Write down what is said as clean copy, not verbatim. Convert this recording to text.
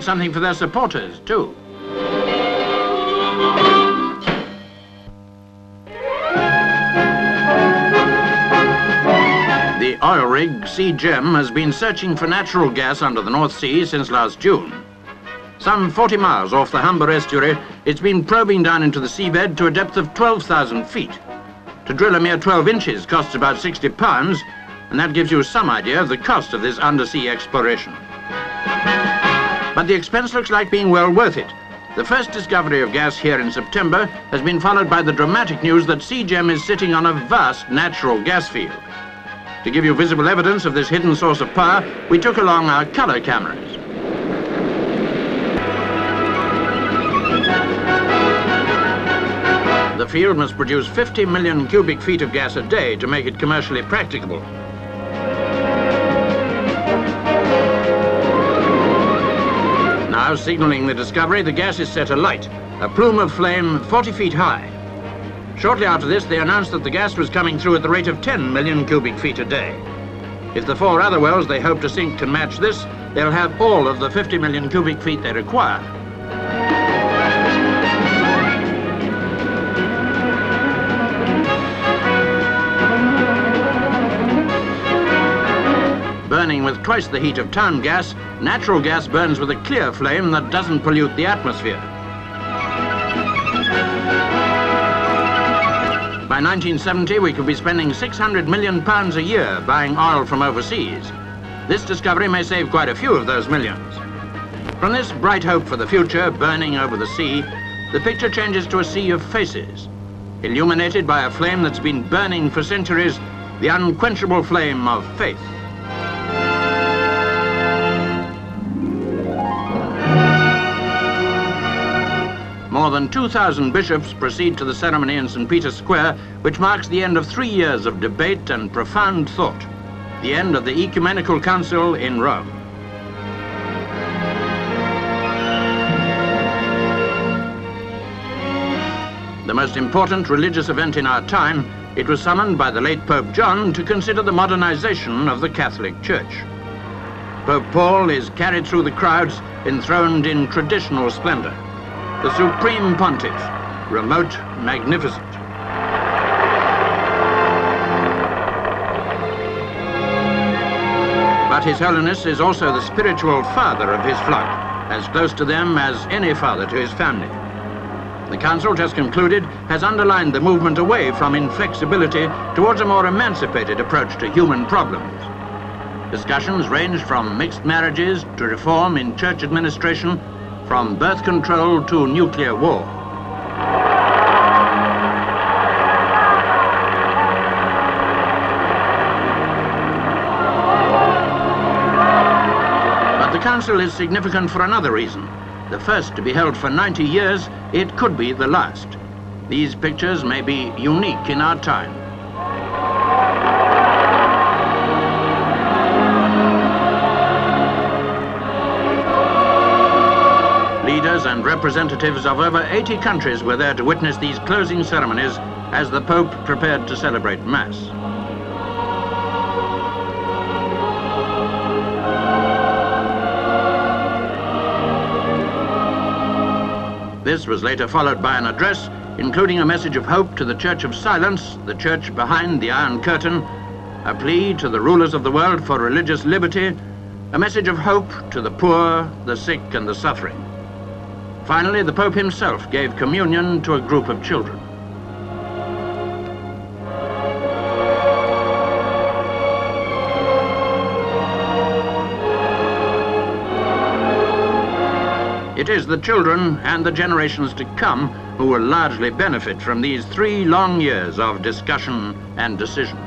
something for their supporters, too. The oil rig Sea Gem has been searching for natural gas under the North Sea since last June. Some 40 miles off the Humber Estuary, it's been probing down into the seabed to a depth of 12,000 feet. To drill a mere 12 inches costs about £60, and that gives you some idea of the cost of this undersea exploration. But the expense looks like being well worth it. The first discovery of gas here in September has been followed by the dramatic news that Sea Gem is sitting on a vast natural gas field. To give you visible evidence of this hidden source of power, we took along our colour cameras. The field must produce 50 million cubic feet of gas a day to make it commercially practicable. Now, signalling the discovery, the gas is set alight, a plume of flame 40 feet high. Shortly after this, they announced that the gas was coming through at the rate of 10 million cubic feet a day. If the 4 other wells they hope to sink can match this, they'll have all of the 50 million cubic feet they require. Burning with twice the heat of town gas, natural gas burns with a clear flame that doesn't pollute the atmosphere. By 1970, we could be spending £600 million a year buying oil from overseas. This discovery may save quite a few of those millions. From this bright hope for the future burning over the sea, the picture changes to a sea of faces, illuminated by a flame that's been burning for centuries, the unquenchable flame of faith. More than 2,000 bishops proceed to the ceremony in St. Peter's Square, which marks the end of 3 years of debate and profound thought, the end of the Ecumenical Council in Rome. The most important religious event in our time, it was summoned by the late Pope John to consider the modernization of the Catholic Church. Pope Paul is carried through the crowds, enthroned in traditional splendor. The Supreme Pontiff, remote, magnificent. But His Holiness is also the spiritual father of his flock, as close to them as any father to his family. The Council, just concluded, has underlined the movement away from inflexibility towards a more emancipated approach to human problems. Discussions ranged from mixed marriages to reform in church administration, from birth control to nuclear war. But the Council is significant for another reason. The first to be held for 90 years, it could be the last. These pictures may be unique in our time. Leaders and representatives of over 80 countries were there to witness these closing ceremonies as the Pope prepared to celebrate Mass. This was later followed by an address, including a message of hope to the Church of Silence, the church behind the Iron Curtain, a plea to the rulers of the world for religious liberty, a message of hope to the poor, the sick, and the suffering. Finally, the Pope himself gave communion to a group of children. It is the children and the generations to come who will largely benefit from these 3 long years of discussion and decision.